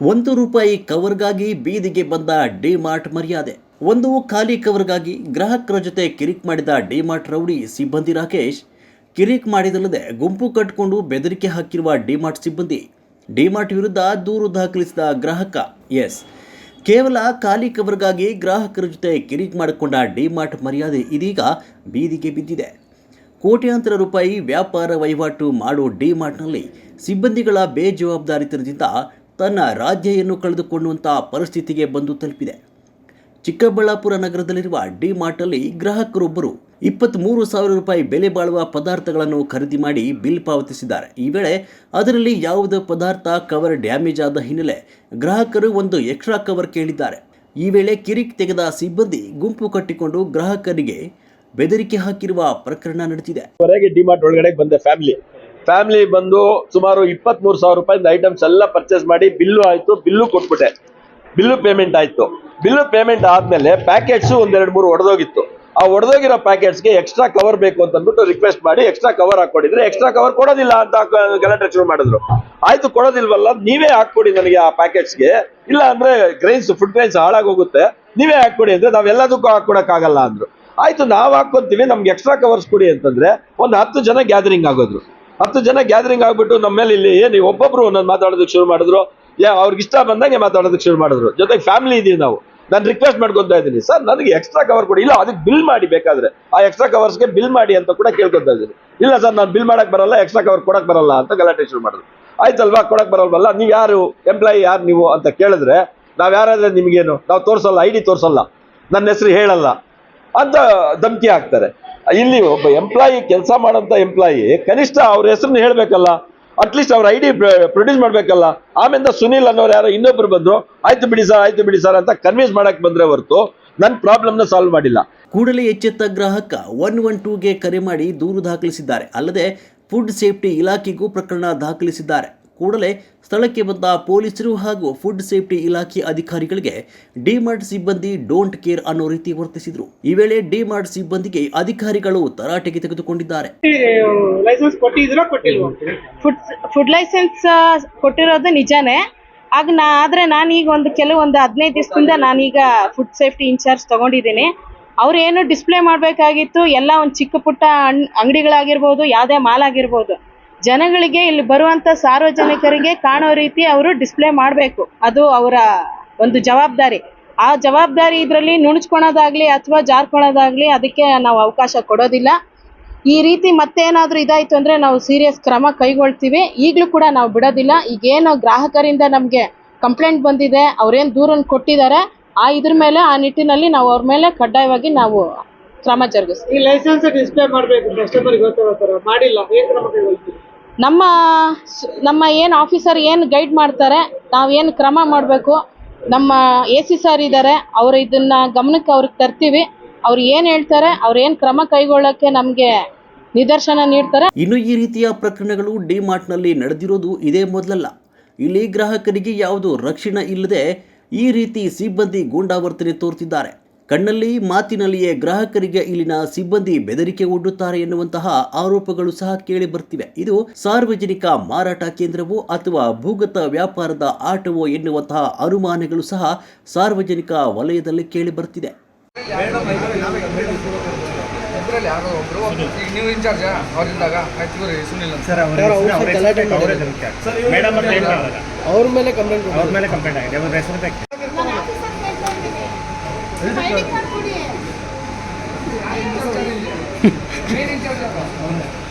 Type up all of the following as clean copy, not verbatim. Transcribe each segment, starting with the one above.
₹1 ಕವರ್ಗಾಗಿ ಬೀದಿಗೆ ಬಂದ ಡಿಮಾರ್ಟ್ ಮರ್ಯಾದೆ. ಒಂದು ಖಾಲಿ ಕವರ್ಗಾಗಿ ಗ್ರಾಹಕರ ಜೊತೆ ಕಿರಿಕ್ ಮಾಡಿದ ಡಿಮಾರ್ಟ್ ರೌಡಿ ಸಿಬ್ಬಂದಿ ರಾಕೇಶ್ ಕಿರಿಕ್ ಮಾಡಿದಲ್ಲದೆ ಗುಂಪು ಕಟ್ಟಿಕೊಂಡು ಬೆದರಿಕೆ ಹಾಕಿರುವ ಡಿಮಾರ್ಟ್ ಸಿಬ್ಬಂದಿ. ಡಿಮಾರ್ಟ್ ವಿರುದ್ಧ ದೂರು ದಾಖಲಿಸಿದ ಗ್ರಾಹಕ. ಕೇವಲ ಖಾಲಿ ಕವರ್ಗಾಗಿ ಗ್ರಾಹಕರ ಜೊತೆ ಕಿರಿಕ್ ಮಾಡಿಕೊಂಡ ಡಿಮಾರ್ಟ್ ಮರ್ಯಾದೆ ಇದೀಗ ಬೀದಿಗೆ ಬಿದ್ದಿದೆ. ಕೋಟ್ಯಾಂತರ ರೂಪಾಯಿ ವ್ಯಾಪಾರ ವಹಿವಾಟು ಮಾಡೋ ಡಿಮಾರ್ಟ್ನಲ್ಲಿ ಸಿಬ್ಬಂದಿಗಳ ಬೇಜವಾಬ್ದಾರಿತನದಿಂದ ತನ್ನ ರಾಜ್ಯವನ್ನು ಕಳೆದುಕೊಳ್ಳುವಂಥ ಪರಿಸ್ಥಿತಿಗೆ ಬಂದು ತಲುಪಿದೆ. ಚಿಕ್ಕಬಳ್ಳಾಪುರ ನಗರದಲ್ಲಿರುವ ಡಿಮಾರ್ಟಲ್ಲಿ ಗ್ರಾಹಕರೊಬ್ಬರು ₹23,000 ಬೆಲೆ ಬಾಳುವ ಪದಾರ್ಥಗಳನ್ನು ಖರೀದಿ ಮಾಡಿ ಬಿಲ್ ಪಾವತಿಸಿದ್ದಾರೆ. ಈ ವೇಳೆ ಅದರಲ್ಲಿ ಯಾವುದೇ ಪದಾರ್ಥ ಕವರ್ ಡ್ಯಾಮೇಜ್ ಆದ ಹಿನ್ನೆಲೆ ಗ್ರಾಹಕರು ಒಂದು ಎಕ್ಸ್ಟ್ರಾ ಕವರ್ ಕೇಳಿದ್ದಾರೆ. ಈ ವೇಳೆ ಕಿರಿಕ್ ತೆಗೆದ ಸಿಬ್ಬಂದಿ ಗುಂಪು ಕಟ್ಟಿಕೊಂಡು ಗ್ರಾಹಕರಿಗೆ ಬೆದರಿಕೆ ಹಾಕಿರುವ ಪ್ರಕರಣ ನಡೆದಿದೆ. ಡಿಮಾರ್ಟ್ ಒಳಗಡೆ ಬಂದೆ ಫ್ಯಾಮಿಲಿ ಬಂದು ಸುಮಾರು ₹23,000 ಐಟಮ್ಸ್ ಎಲ್ಲ ಪರ್ಚೇಸ್ ಮಾಡಿ ಬಿಲ್ಲು ಆಯ್ತು. ಬಿಲ್ಲು ಕೊಟ್ಬಿಟ್ಟೆ. ಬಿಲ್ಲು ಪೇಮೆಂಟ್ ಆಯ್ತು. ಬಿಲ್ಲು ಪೇಮೆಂಟ್ ಆದ್ಮೇಲೆ ಪ್ಯಾಕೆಟ್ಸ್ ಒಂದೆರಡು ಮೂರು ಒಡೆದೋಗಿತ್ತು. ಆ ಒಡೆದೋಗಿರೋ ಪ್ಯಾಕೆಟ್ಸ್ಗೆ ಎಕ್ಸ್ಟ್ರಾ ಕವರ್ ಬೇಕು ಅಂತ ಅಂದ್ಬಿಟ್ಟು ರಿಕ್ವೆಸ್ಟ್ ಮಾಡಿ ಎಕ್ಸ್ಟ್ರಾ ಕವರ್ ಹಾಕೊಂಡಿದ್ರೆ ಎಕ್ಸ್ಟ್ರಾ ಕವರ್ ಕೊಡೋದಿಲ್ಲ ಅಂತ ಗಲಾಟೆ ಶುರು ಮಾಡಿದ್ರು. ಆಯ್ತು, ಕೊಡೋದಿಲ್ವಲ್ಲ, ನೀವೇ ಹಾಕೊಡಿ ನನಗೆ ಆ ಪ್ಯಾಕೆಟ್ಸ್ಗೆ, ಇಲ್ಲ ಅಂದ್ರೆ ಫುಡ್ ಗ್ರೈನ್ಸ್ ಹಾಳಾಗೋಗುತ್ತೆ, ನೀವೇ ಹಾಕೊಡಿ ಅಂದ್ರೆ ನಾವೆಲ್ಲದಕ್ಕೂ ಹಾಕೊಡಕ್ಕಾಗಲ್ಲ ಅಂದ್ರು. ಆಯ್ತು, ನಾವ್ ಹಾಕೊಂತೀವಿ, ನಮ್ಗೆ ಎಕ್ಸ್ಟ್ರಾ ಕವರ್ಸ್ ಕೊಡಿ ಅಂತಂದ್ರೆ ಒಂದು 10 ಜನ ಗ್ಯಾದರಿಂಗ್ ಆಗೋದ್ರು. 10 ಜನ ಗ್ಯಾದರಿಂಗ್ ಆಗ್ಬಿಟ್ಟು ನಮ್ಮ ಮೇಲೆ ಇಲ್ಲಿ ಏನು ಒಬ್ಬೊಬ್ರು ಒಂದೊಂದು ಮಾತಾಡೋದಕ್ಕೆ ಶುರು ಮಾಡಿದ್ರು. ಅವ್ರಿಗೆ ಇಷ್ಟ ಬಂದಂಗೆ ಮಾತಾಡೋದಕ್ಕೆ ಶುರು ಮಾಡಿದ್ರು. ಜೊತೆಗೆ ಫ್ಯಾಮಿಲಿ ಇದೀವಿ ನಾವು. ನಾನು ರಿಕ್ವೆಸ್ಟ್ ಮಾಡ್ಕೊತಾ ಇದ್ದೀನಿ, ಸರ್ ನನಗೆ ಎಕ್ಸ್ಟ್ರಾ ಕವರ್ ಕೊಡಿ, ಇಲ್ಲ ಅದಕ್ಕೆ ಬಿಲ್ ಮಾಡಿ, ಬೇಕಾದ್ರೆ ಆ ಎಕ್ಸ್ಟ್ರಾ ಕವರ್ಸ್ಗೆ ಬಿಲ್ ಮಾಡಿ ಅಂತ ಕೂಡ ಕೇಳ್ಕೊತಾ ಇದ್ದೀನಿ. ಇಲ್ಲ ಸರ್, ನಾನು ಬಿಲ್ ಮಾಡಕ್ ಬರಲ್ಲ, ಎಕ್ಸ್ಟ್ರಾ ಕವರ್ ಕೊಡಕ್ ಬರಲ್ಲ ಅಂತ ಗಲಾಟೆ ಶುರು ಮಾಡಿದ್ರು. ಆಯ್ತಲ್ವಾ, ಕೊಡಕ್ ಬರಲ್ವಲ್ಲ, ನೀವು ಯಾರು ಎಂಪ್ಲಾಯಿ, ಯಾರು ನೀವು ಅಂತ ಕೇಳಿದ್ರೆ ನಾವ್ ಯಾರಾದ್ರೆ ನಿಮ್ಗೇನು, ನಾವು ತೋರ್ಸಲ್ಲ, ID ತೋರ್ಸಲ್ಲ, ನನ್ನ ಹೆಸರು ಹೇಳಲ್ಲ ಅಂತ ಧಮಕಿ ಹಾಕ್ತಾರೆ. ಇಲ್ಲಿ ಒಬ್ಬ ಎಂಪ್ಲಾಯಿ, ಕೆಲಸ ಮಾಡೋಂಥ ಎಂಪ್ಲಾಯಿ ಕನಿಷ್ಠ ಅವ್ರ ಹೆಸರನ್ನ ಹೇಳ್ಬೇಕಲ್ಲ, ಅಟ್ಲೀಸ್ಟ್ ಅವ್ರ ID ಪ್ರೊಡ್ಯೂಸ್ ಮಾಡ್ಬೇಕಲ್ಲ. ಆಮೇಲೆ ಸುನೀಲ್ ಅನ್ನೋರು ಯಾರೋ ಇನ್ನೊಬ್ರು ಬಂದ್ರು, ಆಯ್ತು ಬಿಡಿ ಸರ್ ಅಂತ ಕನ್ವಿನ್ಸ್ ಮಾಡಕ್ ಬಂದ್ರೆ ಹೊರತು ನನ್ನ ಪ್ರಾಬ್ಲಮ್ನ ಸಾಲ್ವ್ ಮಾಡಿಲ್ಲ. ಕೂಡಲೇ ಎಚ್ಚೆತ್ತ ಗ್ರಾಹಕ 112ಗೆ ಕರೆ ಮಾಡಿ ದೂರು ದಾಖಲಿಸಿದ್ದಾರೆ. ಅಲ್ಲದೆ ಫುಡ್ ಸೇಫ್ಟಿ ಇಲಾಖೆಗೂ ಪ್ರಕರಣ ದಾಖಲಿಸಿದ್ದಾರೆ. ಕೂಡಲೇ ಸ್ಥಳಕ್ಕೆ ಬಂದ ಪೊಲೀಸರು ಹಾಗೂ ಫುಡ್ ಸೇಫ್ಟಿ ಇಲಾಖೆ ಅಧಿಕಾರಿಗಳಿಗೆ ಡಿಮಾರ್ಟ್ ಸಿಬ್ಬಂದಿ ಡೋಂಟ್ ಕೇರ್ ಅನ್ನೋ ರೀತಿ ವರ್ತಿಸಿದ್ರು. ಈ ವೇಳೆ ಡಿಮಾರ್ಟ್ ಸಿಬ್ಬಂದಿಗೆ ಅಧಿಕಾರಿಗಳು ತರಾಟೆಗೆ ತೆಗೆದುಕೊಂಡಿದ್ದಾರೆ. ಫುಡ್ ಲೈಸೆನ್ಸ್ ಕೊಟ್ಟಿರೋದು ನಿಜಾನೇ. ಆದ್ರೆ ನಾನೀಗ ಕೆಲವೊಂದು 15 ದಿವಸದಿಂದ ನಾನೀಗ ಫುಡ್ ಸೇಫ್ಟಿ ಇನ್ಚಾರ್ಜ್ ತಗೊಂಡಿದ್ದೀನಿ. ಅವ್ರು ಏನು ಡಿಸ್ಪ್ಲೇ ಮಾಡಬೇಕಾಗಿತ್ತು ಎಲ್ಲ ಒಂದು ಚಿಕ್ಕ ಪುಟ್ಟ ಅಂಗಡಿಗಳಾಗಿರ್ಬೋದು, ಯಾವುದೇ ಮಾಲ್ ಆಗಿರ್ಬೋದು, ಜನಗಳಿಗೆ ಇಲ್ಲಿ ಬರುವಂತ ಸಾರ್ವಜನಿಕರಿಗೆ ಕಾಣೋ ರೀತಿ ಅವರು ಡಿಸ್ಪ್ಲೇ ಮಾಡಬೇಕು. ಅದು ಅವರ ಒಂದು ಜವಾಬ್ದಾರಿ. ಆ ಜವಾಬ್ದಾರಿ ಇದರಲ್ಲಿ ನುಣುಚ್ಕೊಳೋದಾಗ್ಲಿ ಅಥವಾ ಜಾರ್ಕೊಳೋದಾಗ್ಲಿ ಅದಕ್ಕೆ ನಾವು ಅವಕಾಶ ಕೊಡೋದಿಲ್ಲ. ಈ ರೀತಿ ಮತ್ತೇನಾದ್ರೂ ಇದಾಯ್ತು ಅಂದ್ರೆ ನಾವು ಸೀರಿಯಸ್ ಕ್ರಮ ಕೈಗೊಳ್ತೀವಿ. ಈಗಲೂ ಕೂಡ ನಾವು ಬಿಡೋದಿಲ್ಲ. ಈಗೇನು ಗ್ರಾಹಕರಿಂದ ನಮಗೆ ಕಂಪ್ಲೇಂಟ್ ಬಂದಿದೆ, ಅವ್ರೇನು ದೂರನ್ನು ಕೊಟ್ಟಿದ್ದಾರೆ, ಇದ್ರ ಮೇಲೆ ಆ ನಿಟ್ಟಿನಲ್ಲಿ ನಾವು ಅವ್ರ ಮೇಲೆ ಕಡ್ಡಾಯವಾಗಿ ನಾವು ಕ್ರಮ ಜರುಗಿಸ್ತೀವಿ. ಈ ಲೈಸೆನ್ಸ್ ಡಿಸ್ಪ್ಲೇ ಮಾಡಬೇಕು, ಕಸ್ಟಮರ್ಗೆ ಗೊತ್ತಾಗ್ತಾರೆ, ಮಾಡಿಲ್ಲ, ಏನು ಕ್ರಮ ಕೈಗೊಳ್ತೀವಿ? ನಮ್ಮ ಏನು ಆಫೀಸರ್ ಏನು ಗೈಡ್ ಮಾಡ್ತಾರೆ, ನಾವೇನು ಕ್ರಮ ಮಾಡಬೇಕು, ನಮ್ಮ AC ಸರ್ ಇದ್ದಾರೆ, ಅವರು ಇದನ್ನ ಗಮನಕ್ಕೆ ಅವ್ರಿಗೆ ತರ್ತೀವಿ. ಅವ್ರು ಏನು ಹೇಳ್ತಾರೆ, ಅವ್ರು ಏನು ಕ್ರಮ ಕೈಗೊಳ್ಳಕ್ಕೆ ನಮಗೆ ನಿದರ್ಶನ ನೀಡ್ತಾರೆ. ಇನ್ನು ಈ ರೀತಿಯ ಪ್ರಕರಣಗಳು ಡಿಮಾರ್ಟ್ನಲ್ಲಿ ನಡೆದಿರೋದು ಇದೇ ಮೊದಲಲ್ಲ. ಇಲ್ಲಿ ಗ್ರಾಹಕರಿಗೆ ಯಾವುದೋ ರಕ್ಷಣೆ ಇಲ್ಲದೆ ಈ ರೀತಿ ಸಿಬ್ಬಂದಿ ಗೂಂಡಾವರ್ತನೆ ತೋರುತ್ತಿದ್ದಾರೆ. ಕಣ್ಣಲ್ಲಿ ಮಾತಿನಲ್ಲಿಯೇ ಗ್ರಾಹಕರಿಗೆ ಇಲ್ಲಿನ ಸಿಬ್ಬಂದಿ ಬೆದರಿಕೆ ಒಡ್ಡುತ್ತಾರೆ ಎನ್ನುವಂತಹ ಆರೋಪಗಳು ಸಹ ಕೇಳಿ ಬರ್ತಿವೆ. ಇದು ಸಾರ್ವಜನಿಕ ಮಾರಾಟ ಕೇಂದ್ರವೋ ಅಥವಾ ಭೂಗತ ವ್ಯಾಪಾರದ ಆಟವೋ ಎನ್ನುವಂತಹ ಅನುಮಾನಗಳು ಸಹ ಸಾರ್ವಜನಿಕ ವಲಯದಲ್ಲಿ ಕೇಳಿ ಬರ್ತಿದೆ. ಅವ್ರ ಮೇಲೆ ಕಂಪ್ಲೇಂಟ್ ಆಗಿದೆ.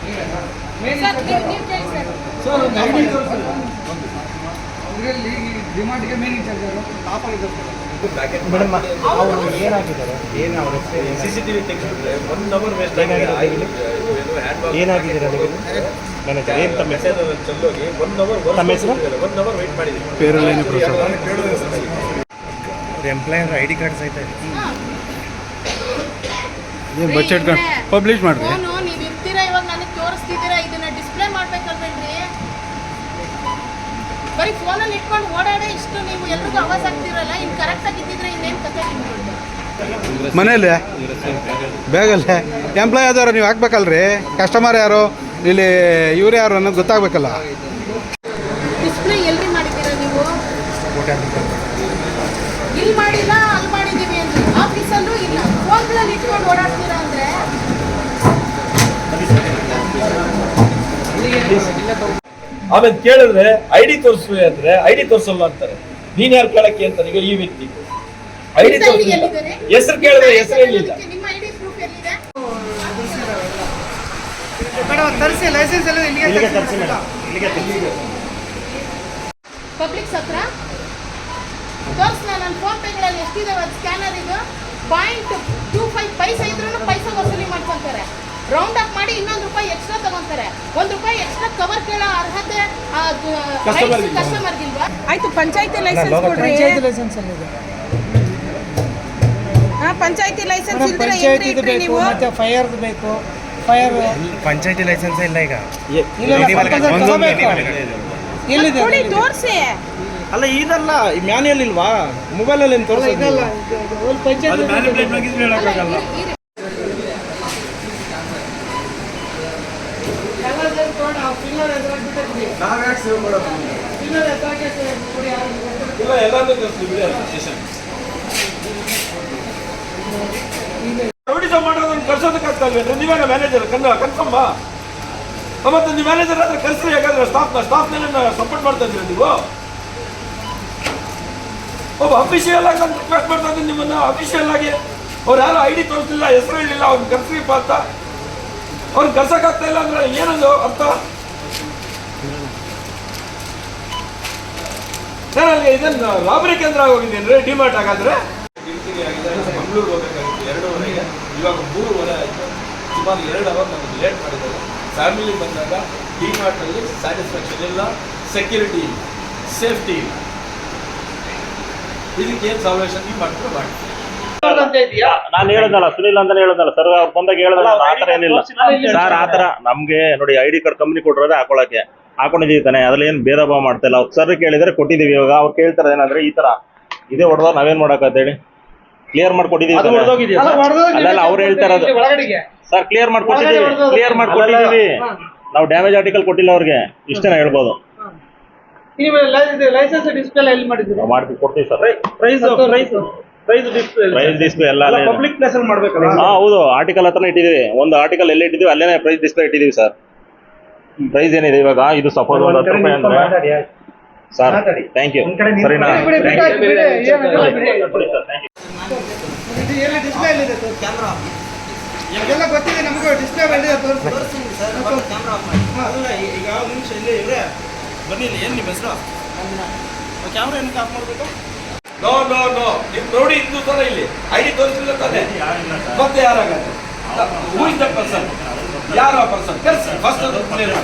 ಮೇಡಮ್ ಅವರು ಏನಾಗಿದ್ದಾರೆ, ಏನು ಅವರ CCTV ತೆಗೆಸಿದ್ರೆ 1 ಅವರ್ ವೇಸ್ಟ್ ಏನಾಗಿದ್ದೀರಾ ನೀವು ಮ್ಯಾನೇಜರ್? ಏನು ತಮ್ಮ ಹೆಸರು? ಚಲ್ಲೋಗಿ 1 ಅವರ್ ತಮ್ಮ ಹೆಸರು? 1 ಅವರ್ ವೆಯ್ಟ್ ಮಾಡಿದ್ದೀವಿ. ಪೇರಲ್ಲೇನು ಪ್ರೋಸೆಸ್? ಅವ್ರ ಎಂಪ್ಲಾಯರ್ ID ಕಾರ್ಡ್ ಸಹಿತ ಇದೆ. ಏನು ಬಜೆಟ್ ಪಬ್ಲಿಷ್ ಮಾಡಿರಿ. ನೀವು ಇರ್ತೀರಾ, ಇವಾಗ ನನಗೆ ತೋರಿಸ್ತಿದ್ದೀರಾ, ಇದನ್ನ ಡಿಸ್ಪ್ಲೇ ಮಾಡ್ಬೇಕಲ್ವೇನ್ರಿ? ಬರೀ ಫೋನಲ್ಲಿ ಇಟ್ಕೊಂಡು ಓಡಾಡೇ ಇಷ್ಟು ನೀವು ಎಲ್ರಿಗೂ ಆವಾಜ್ ಆಗ್ತಿರಲ್ಲ. ಇನ್ನು ಕರೆಕ್ಟ್ ಆಗಿದ್ದಿದ್ರೆ ಇನ್ನೇನು ಕತೆ ನಿಮ್ಗೆ? ಮನೇಲಿ ಬ್ಯಾಗಲ್ಲೇ ಎಂಪ್ಲಾಯ್ ಆದವ್ರು ನೀವು ಹಾಕ್ಬೇಕಲ್ರಿ. ಕಸ್ಟಮರ್ ಯಾರು, ಇಲ್ಲಿ ಇವ್ರು ಯಾರು ಅನ್ನೋದು ಗೊತ್ತಾಗಬೇಕಲ್ಲ. ಡಿಸ್ಪ್ಲೇ ಎಲ್ರಿ ಮಾಡಿದ್ದೀರಾ ನೀವು? ಇಲ್ಲಿ ಮಾಡಿಲ್ಲ ಅಲ್ಲಿ ಮಾಡಿದೀವಿ ಅಂದ್ರೆ ಆಫೀಸಲ್ಲೂ ಇಲ್ಲ, ಫೋನ್ಗಳಲ್ಲಿ ಇಟ್ಕೊಂಡು ಓಡಾಡ್ತೀರಾ ಅಂದ್ರೆ ಆಮೇಲೆ ಕೇಳಿದ್ರೆ ಐಡಿ ತೋರಿಸು ಅಂದ್ರೆ ಐಡಿ ತೋರಿಸಲ್ಲ ಅಂತಾರೆ. ನೀನ್ ಯಾರು ಕೇಳಕ್ಕೆ ಅಂತಾರೆ. ಈಗ ಈ ವ್ಯಕ್ತಿ ಐಡಿ ತೋರಿಸಿಲ್ಲ, ಹೆಸರು ಕೇಳಿದ್ರೆ ಹೆಸರು ಎಲ್ಲಿಲ್ಲ. ನಿಮ್ಮ ಐಡಿ ಪ್ರೂಫ್ ಎಲ್ಲಿದೆ? ಮೇಡಮ್ ತರಿಸಿ ಲೈಸೆನ್ಸ್ ಎಲ್ಲ ಪಬ್ಲಿಕ್ಸ್ ಹತ್ರ ತೋರಿಸ್ಲಾ ನನ್ನ ಫೋನ್ ಪೇಗಳಲ್ಲಿ ಎಷ್ಟಿದಾವೆ ಅದು ಸ್ಕ್ಯಾನರ್ ಇದು 0.25 ಪೈಸೆ ಇದ್ರೂ ಪೈಸೆ ವಸೂಲಿ ಮಾಡ್ಕೊಂತಾರೆ. ರೌಂಡ್ ಅಪ್ ಮಾಡಿ ಇನ್ನೊಂದು ರೂಪಾಯಿ ಎಕ್ಸ್ಟ್ರಾ ತಗೊಂತಾರೆ. ₹1 ಎಕ್ಸ್ಟ್ರಾ ಕವರ್ ಕೇಳೋ ಅರ್ಹತೆ ಕಸ್ಟಮರ್ಗಿಲ್ವಾ? ಆಯ್ತು, ಪಂಚಾಯತಿ ಲೈಸೆನ್ಸ್ ಕೊಡ್ರಿ. ಲೈಸೆನ್ಸ್ ಅಲ್ಲಿ ಇದೆ. ಪಂಚಾಯತಿ ಲೈಸೆನ್ಸ್ ಇದ್ರೆ ಪಂಚಾಯತಿ ಬೇಕು, ಮತ್ತೆ ಫೈರ್ ಬೇಕು. ಫೈರ್ ಪಂಚಾಯತಿ ಲೈಸೆನ್ಸ್ ಇಲ್ಲ ಈಗ. ಎಲ್ಲಿದೆ ತೋರಿಸಿ. ಅಲ್ಲ ಇದಲ್ಲ, ಮ್ಯಾನ್ಯಲ್ ಇಲ್ವಾ ಮೊಬೈಲಲ್ಲಿ ಏನು ತೋರಿಸೋದು? ಇದಲ್ಲ ಪಂಚಾಯತಿ ಮಾಡೋದನ್ನು ಕಳ್ಸೋದಕ್ಕಾಗ್ತಲ್ವೇನ್ರಿ? ನೀವೇನ ಮ್ಯಾನೇಜರ್ ಕನ್ಫರ್ಮ್? ಮತ್ತೆ ನೀವು ಮ್ಯಾನೇಜರ್ ಹತ್ರ ಕಳಿಸ್ರಿ. ಯಾಕಂದ್ರೆ ಸ್ಟಾಫ್ನ ಸಪೋರ್ಟ್ ಮಾಡ್ತಾ ಇದ್ದೀರಾ ನೀವು. ಒಬ್ಬ ಅಫಿಷಿಯಲ್ ಆಗಿ ನಾನು ರಿಕ್ವೆಸ್ಟ್ ಮಾಡ್ತಾ ಇದ್ದೀನಿ ನಿಮ್ಮನ್ನ. ಅಫಿಷಿಯಲ್ ಆಗಿ ಅವ್ರು ಯಾರು ಐಡಿ ತೋರಿಸಲಿಲ್ಲ, ಹೆಸರು ಹೇಳಿಲ್ಲ, ಅವ್ರನ್ನ ಕರ್ಸ್ರಿಪ್ಪ ಅಂತ. ಅವ್ರನ್ನ ಕರ್ಸಕ್ಕಾಗ್ತಾ ಇಲ್ಲ ಅಂದ್ರೆ ಏನದು ಅರ್ಥ? ನಾನು ಅಲ್ಲಿ ಇದನ್ನು ರಾಬರಿ ಕೇಂದ್ರ ಹೋಗಿದ್ದೇನೆ ಡಿಮಾರ್ಟ್. ಹಾಗಾದ್ರೆ ಮಂಗಳೂರು ಹೋಗಬೇಕಾಗಿತ್ತು 2:30ಗೆ, ಇವಾಗ 3:30 ಆಯಿತು. ಸುಮಾರು 2 ಅವರ್ ನಮಗೆ ಲೇಟ್ ಮಾಡಿದ್ದಾರೆ. ಫ್ಯಾಮಿಲಿ ಬಂದಾಗ ಡಿಮಾರ್ಟಲ್ಲಿ ಸ್ಯಾಟಿಸ್ಫ್ಯಾಕ್ಷನ್ ಇಲ್ಲ, ಸೆಕ್ಯೂರಿಟಿ ಇಲ್ಲ, ಸೇಫ್ಟಿ ಇಲ್ಲ. ಇದಕ್ಕೆ ಏನು ಸಾಲ್ವೇಷನ್ ನೀವು ಮಾಡ್ತಾರೆ ಮಾಡಿ. ನಾನು ಹೇಳೋದಲ್ಲ, ಸುನಿಲ್ ಅಂತಾನೆ ಹೇಳೋದಲ್ಲ ಸರ್. ಅವ್ರು ಬಂದಾಗ ಹೇಳೋದಲ್ಲ, ಆತರ ಏನಿಲ್ಲ ಸರ್. ಆತರ ನಮ್ಗೆ ನೋಡಿ ಐಡಿ ಕಾರ್ಡ್ ಕಂಪ್ನಿ ಕೊಟ್ಟಿರೋದೇ ಹಾಕೊಂಡಿದೀವಿ ತಾನೆ, ಅದ್ರಲ್ಲಿ ಏನು ಭೇದ ಭಾವ ಮಾಡ್ತಾ ಇಲ್ಲ. ಅವ್ರು ಸರ್ ಕೇಳಿದ್ರೆ ಕೊಟ್ಟಿದೀವಿ. ಇವಾಗ ಅವ್ರು ಕೇಳ್ತಾರೆ ಏನಂದ್ರೆ ಈ ತರ ಇದೇ ಹೊಡೆದ ನಾವೇನ್ ಮಾಡಕಂತ ಹೇಳಿ ಕ್ಲಿಯರ್ ಮಾಡ್ಕೊಟ್ಟಿದೀವಿ. ಅಲ್ಲ ಅವ್ರು ಹೇಳ್ತಾ ಇರೋದು ಸರ್, ಕ್ಲಿಯರ್ ಮಾಡ್ಕೊಟ್ಟಿದೀವಿ. ನಾವು ಡ್ಯಾಮೇಜ್ ಆರ್ಟಿಕಲ್ ಕೊಟ್ಟಿಲ್ಲ ಅವ್ರಿಗೆ, ಇಷ್ಟೇನ ಹೇಳ್ಬೋದು. ಲೈಸೆನ್ಸ್ ಡಿಸ್ಪ್ಲೇ ಎಲ್ಲಿ ಮಾಡಿದ್ದೀರಾ? ಮಾಡ್ತೀವಿ, ಕೊಡ್ತೀವಿ ಸರ್. ಪ್ರೈಸ್ ಡಿಸ್ಪ್ಲೇ ಎಲ್ಲ ಪಬ್ಲಿಕ್ ಪ್ಲೇಸ್ ಅಲ್ಲಿ ಮಾಡ್ಬೇಕಲ್ಲ? ಹೌದು, ಆರ್ಟಿಕಲ್ ಹತ್ರನೇ ಇಟ್ಟಿದೀವಿ. ಒಂದು ಆರ್ಟಿಕಲ್ ಎಲ್ಲಿ ಇಟ್ಟಿದೀವಿ ಅಲ್ಲೇನೆ ಪ್ರೈಸ್ ಡಿಸ್ಪ್ಲೇ ಇಟ್ಟಿದೀವಿ ಸರ್. ಪ್ರೈಸ್ ಏನಿದೆ ಇವಾಗ, ಇದು ಸಪೋಸ್ ₹10 ಅಂದ್ರೆ ಸರ್. Thank you. ಸರಿನಾ? ಡಿಸ್ಪ್ಲೇ ಎಲ್ಲಿದೆ? ಎಲ್ಲ ಗೊತ್ತಿದೆ ನಮಗೂ. ಡಿಸ್ಪ್ಲೇ ಎಲ್ಲಿದೆ ತೋರಿಸಿ. ಈಗ ಒಂದು ನಿಮಿಷ ಇಲ್ಲೇ ಇವ್ರೆ ಬನ್ನಿ. ಏನು ನಿಮ್ಮ ಹೆಸರು? ಕ್ಯಾಮ್ರಾ ಏನಕ್ಕೆ ಆಫ್ ಮಾಡಬೇಕು? ನೋ ನೀವು ನೋಡಿ ಇದು ತರ ಇಲ್ಲಿ ಐಡಿ ತೋರಿಸಲಿಲ್ಲ ತಾನೆ, ಮತ್ತೆ ಯಾರಾಗತ್ತೆ? Who is the person? ಯಾರು ಆ ಪರ್ಸನ್? ಫಸ್ಟ್ ಕುಂತ್ಕೊಂಡಿರೋ